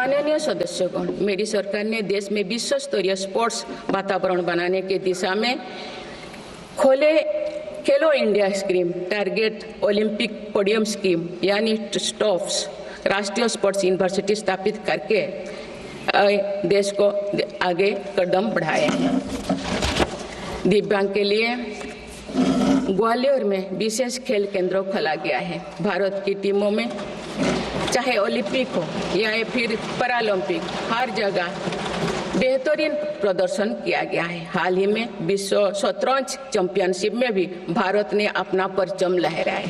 माननीय सदस्यगण, मेरी सरकार ने देश में विश्व स्तरीय स्पोर्ट्स वातावरण बनाने की दिशा में खोले खेलो India scheme, target Olympic podium scheme यानी स्टॉप्स राष्ट्रीय स्पोर्ट्स यूनिवर्सिटी स्थापित करके देश को आगे कदम बढ़ाए हैं। दिव्यांग के लिए ग्वालियर में विशेष खेल केंद्र खोला गया है। भारत की टीमों में चाहे ओलंपिक हो या फिर पैरालंपिक, हर जगह बेहतरीन प्रदर्शन किया गया है। हाल ही में विश्व शतरंज चैंपियनशिप में भी भारत ने अपना परचम लहराया है।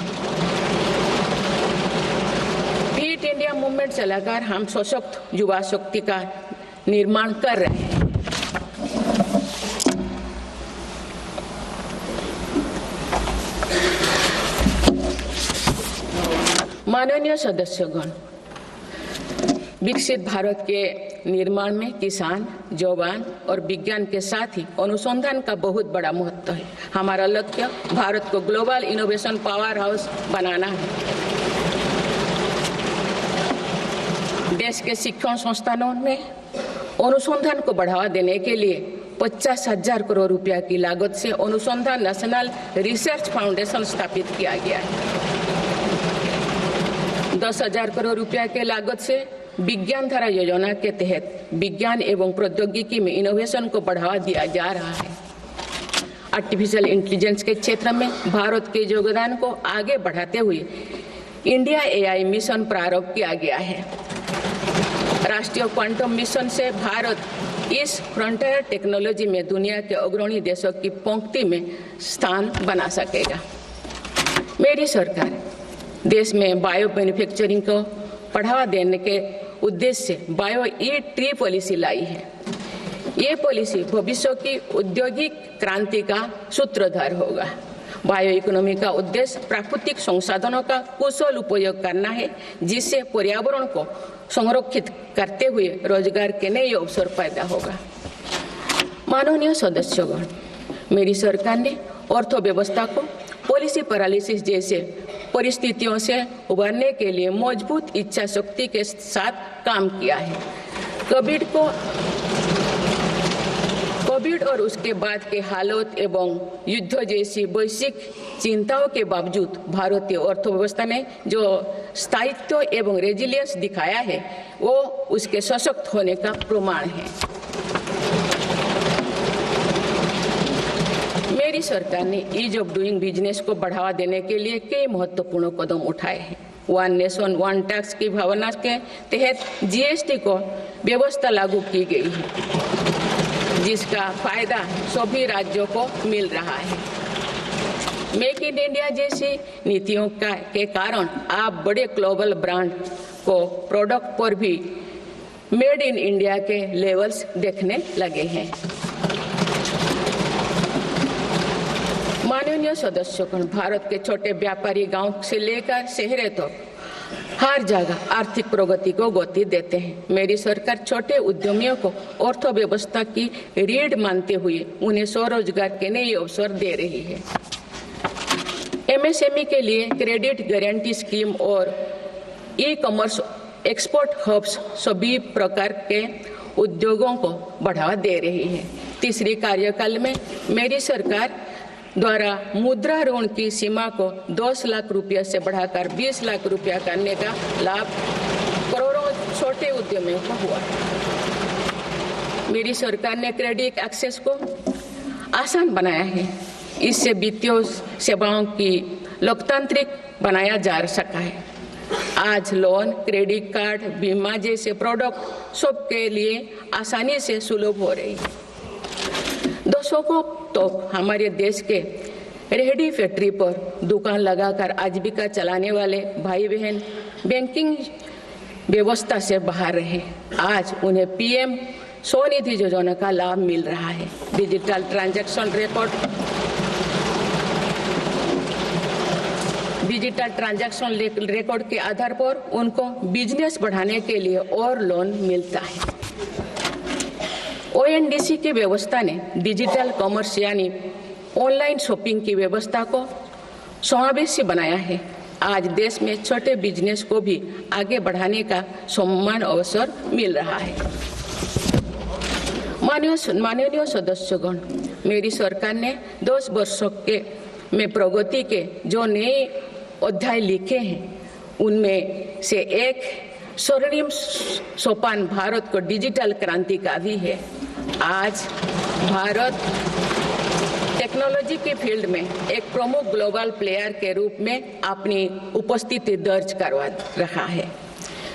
फिट इंडिया मूवमेंट चलाकर हम सशक्त युवा शक्ति का निर्माण कर रहे हैं। माननीय सदस्यगण, विकसित भारत के निर्माण में किसान, जवान और विज्ञान के साथ ही अनुसंधान का बहुत बड़ा महत्व है। हमारा लक्ष्य भारत को ग्लोबल इनोवेशन पावर हाउस बनाना है। देश के शिक्षण संस्थानों में अनुसंधान को बढ़ावा देने के लिए 50,000 करोड़ रुपया की लागत से अनुसंधान नेशनल रिसर्च फाउंडेशन स्थापित किया गया है। 10,000 करोड़ रुपया के लागत से विज्ञान धारा योजना के तहत विज्ञान एवं प्रौद्योगिकी में इनोवेशन को बढ़ावा दिया जा रहा है। आर्टिफिशियल इंटेलिजेंस के क्षेत्र में भारत के योगदान को आगे बढ़ाते हुए इंडिया एआई मिशन प्रारंभ किया गया है। राष्ट्रीय क्वांटम मिशन से भारत इस फ्रंटियर टेक्नोलॉजी में दुनिया के अग्रणी देशों की पंक्ति में स्थान बना सकेगा। मेरी सरकार देश में बायो मैन्युफैक्चरिंग को बढ़ावा देने के उद्देश्य से बायो ई-ट्री पॉलिसी लाई है। ये पॉलिसी भविष्य की औद्योगिक क्रांति का सूत्रधार होगा। बायो इकोनॉमी का उद्देश्य प्राकृतिक संसाधनों का कुशल उपयोग करना है, जिससे पर्यावरण को संरक्षित करते हुए रोजगार के नए अवसर पैदा होगा। माननीय सदस्यगण, मेरी सरकार ने अर्थव्यवस्था को पॉलिसी पैरालिसिस जैसे परिस्थितियों से उबरने के लिए मजबूत इच्छा शक्ति के साथ काम किया है। कोविड और उसके बाद के हालात एवं युद्ध जैसी वैश्विक चिंताओं के बावजूद भारतीय अर्थव्यवस्था ने जो स्थायित्व एवं रेजिलियंस दिखाया है, वो उसके सशक्त होने का प्रमाण है। मेरी सरकार ने ईज ऑफ डूइंग बिजनेस को बढ़ावा देने के लिए कई महत्वपूर्ण कदम उठाए हैं। वन नेशन वन टैक्स की भावना के तहत जीएसटी को व्यवस्था लागू की गई है, जिसका फायदा सभी राज्यों को मिल रहा है। मेक इन इंडिया जैसी नीतियों के कारण आप बड़े ग्लोबल ब्रांड को प्रोडक्ट पर भी मेड इन इंडिया के लेवल्स देखने लगे हैं। माननीय सदस्यगण, भारत के छोटे व्यापारी गांव से लेकर शहरों तक हर जगह आर्थिक प्रगति को गति देते हैं। मेरी सरकार छोटे उद्यमियों को अर्थव्यवस्था की रीढ़ मानते हुए उन्हें स्वरोजगार के नए अवसर दे रही है। एमएसएमई के लिए क्रेडिट गारंटी स्कीम और ई कॉमर्स एक्सपोर्ट हब्स सभी प्रकार के उद्योगों को बढ़ावा दे रही है। तीसरी कार्यकाल में मेरी सरकार द्वारा मुद्रा ऋण की सीमा को 10 लाख रुपया से बढ़ाकर 20 लाख रुपया करने का लाभ करोड़ों छोटे उद्यमियों को हुआ। मेरी सरकार ने क्रेडिट एक्सेस को आसान बनाया है। इससे वित्तीय सेवाओं की लोकतांत्रिक बनाया जा सका है। आज लोन, क्रेडिट कार्ड, बीमा जैसे प्रोडक्ट सबके लिए आसानी से सुलभ हो रही है। दशकों तो हमारे देश के रेहड़ी फैक्ट्री पर दुकान लगाकर आजीविका चलाने वाले भाई बहन बैंकिंग व्यवस्था से बाहर रहे। आज उन्हें पीएम स्वनिधि योजना का लाभ मिल रहा है। डिजिटल ट्रांजैक्शन रिकॉर्ड के आधार पर उनको बिजनेस बढ़ाने के लिए और लोन मिलता है। ओएनडीसी की व्यवस्था ने डिजिटल कॉमर्स यानी ऑनलाइन शॉपिंग की व्यवस्था को समावेशी बनाया है। आज देश में छोटे बिजनेस को भी आगे बढ़ाने का समान अवसर मिल रहा है। माननीय सदस्यगण, मेरी सरकार ने 10 वर्षों में प्रगति के जो नए अध्याय लिखे हैं, उनमें से एक स्वर्णिम सोपान भारत को डिजिटल क्रांति का भी है। आज भारत टेक्नोलॉजी के फील्ड में एक प्रमुख ग्लोबल प्लेयर के रूप में अपनी उपस्थिति दर्ज करवा रहा है।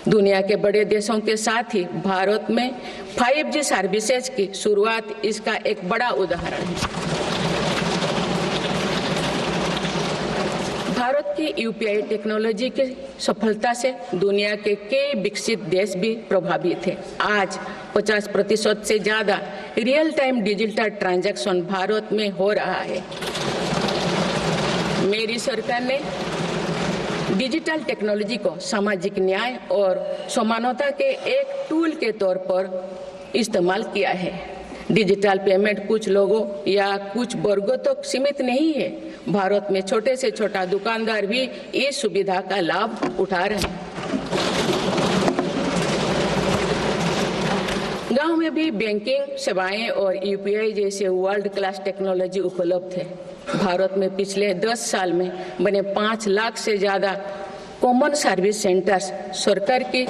दुनिया के बड़े देशों के साथ ही भारत में 5G सर्विसेज की शुरुआत इसका एक बड़ा उदाहरण है। भारत की यूपीआई टेक्नोलॉजी की सफलता से दुनिया के कई विकसित देश भी प्रभावित हैं। आज 50% से ज्यादा real time digital transaction Bharat में हो रहा है। मेरी सरकार ने डिजिटल टेक्नोलॉजी को सामाजिक न्याय और समानता के एक टूल के तौर पर इस्तेमाल किया है। डिजिटल पेमेंट कुछ लोगों या कुछ वर्गों तक सीमित नहीं है। भारत में छोटे से छोटा दुकानदार भी इस सुविधा का लाभ उठा रहे हैं। गांव में भी बैंकिंग सेवाएं और यूपीआई जैसे वर्ल्ड क्लास टेक्नोलॉजी उपलब्ध है। भारत में पिछले 10 साल में बने 5 लाख से ज्यादा कॉमन सर्विस सेंटर्स सरकार की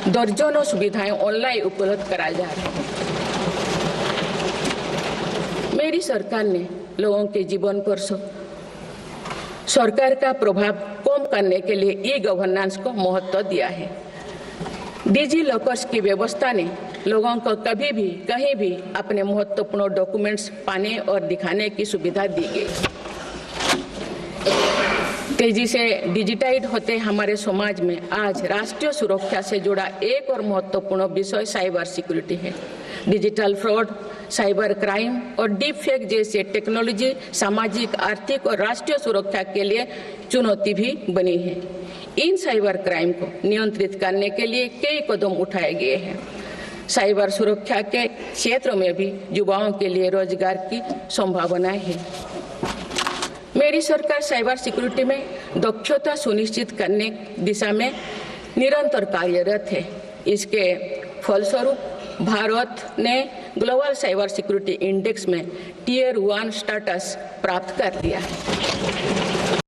दर्जनों सुविधाएं ऑनलाइन उपलब्ध कराए जा रहे हैं। मेरी सरकार ने लोगों के जीवन पर सरकार का प्रभाव कम करने के लिए ई गवर्नेंस को महत्व दिया है। डिजी लॉकर्स की व्यवस्था ने लोगों को कभी भी कहीं भी अपने महत्वपूर्ण डॉक्यूमेंट्स पाने और दिखाने की सुविधा दी गई। तेजी से डिजिटाइज होते हमारे समाज में आज राष्ट्रीय सुरक्षा से जुड़ा एक और महत्वपूर्ण विषय साइबर सिक्योरिटी है। डिजिटल फ्रॉड, साइबर क्राइम और डीप फेक जैसे टेक्नोलॉजी सामाजिक, आर्थिक और राष्ट्रीय सुरक्षा के लिए चुनौती भी बनी है। इन साइबर क्राइम को नियंत्रित करने के लिए कई कदम उठाए गए हैं। साइबर सुरक्षा के क्षेत्र में भी युवाओं के लिए रोजगार की संभावनाएं हैं। मेरी सरकार साइबर सिक्योरिटी में दक्षता सुनिश्चित करने दिशा में निरंतर कार्यरत है। इसके फलस्वरूप भारत ने ग्लोबल साइबर सिक्योरिटी इंडेक्स में Tier 1 स्टेटस प्राप्त कर लिया है।